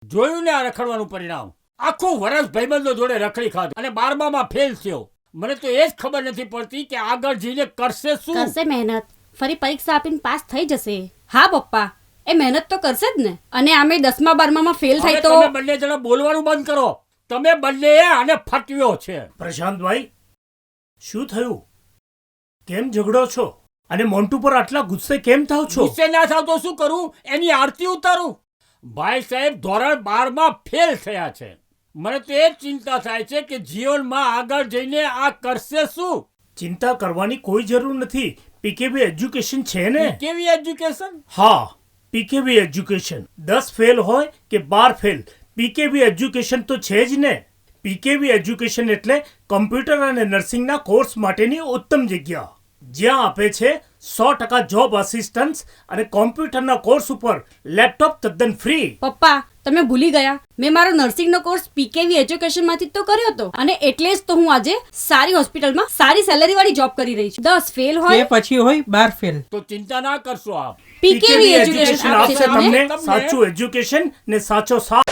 જોયું ને આ રખડવાનું પરિણામ? આખું વર્ષ ભાઈબંધો જોડે રખડી ખાધું અને 12માં ફેલ થયો. મને તો એ જ ખબર નથી પડતી કે આગળ જઈને કરશે શું. કરશે મહેનત, ફરી પરીક્ષા આપીને પાસ થઈ જશે. હા પપ્પા, એ મહેનત તો કરશે જ ને. અને આમે 10મા 12માં ફેલ થાય તો તમે બંને જણા બોલવાનું બંધ કરો. તમે બંને આને ફટવ્યો છે. પ્રશાંતભાઈ, શું થયું? કેમ ઝઘડો છો? અને મોન્ટુ પર આટલા ગુસ્સે કેમ થાવ છો? ગુસ્સે ના થાવ તો શું કરું? એની આરતી ઉતારું? ભાઈ સાહેબ ધોરણ 12માં ફેલ થયા છે. મને તો એ જ ચિંતા થાય છે કે જીવનમાં આગળ જઈને આ કરશે શું. ચિંતા કરવાની કોઈ જરૂર નથી. પીકેવી એજ્યુકેશન છે ને? કેવી એજ્યુકેશન? હા, પીકેવી એજ્યુકેશન. 10 ફેલ હોય કે 12 ફેલ, પીકેવી એજ્યુકેશન તો છે જ ને. પીકેવી એજ્યુકેશન એટલે કમ્પ્યુટર અને નર્સિંગના કોર્સ માટેની ઉત્તમ જગ્યા, જ્યાં આપે છે 100% જોબ અસિસ્ટન્સ અને કોમ્પ્યુટરના કોર્સ ઉપર લેપટોપ તદ્દન ફ્રી. પપ્પા તમે ભૂલી ગયા, મેં મારો નર્સિંગનો કોર્સ પીકેવી એજ્યુકેશનમાંથી જ તો કર્યો હતો. અને એટલે જ તો હું આજે સારી હોસ્પિટલમાં સારી સેલેરી વાળી જોબ કરી રહી છું. 10 ફેલ કે હોય પછી હોય 12 ફેલ. તો ચિંતા ના કરશો આપ. પીકેવી એજ્યુકેશન આપશે આપશે તમને. તમને સાચું એજ્યુકેશન ને સાચો સાથ.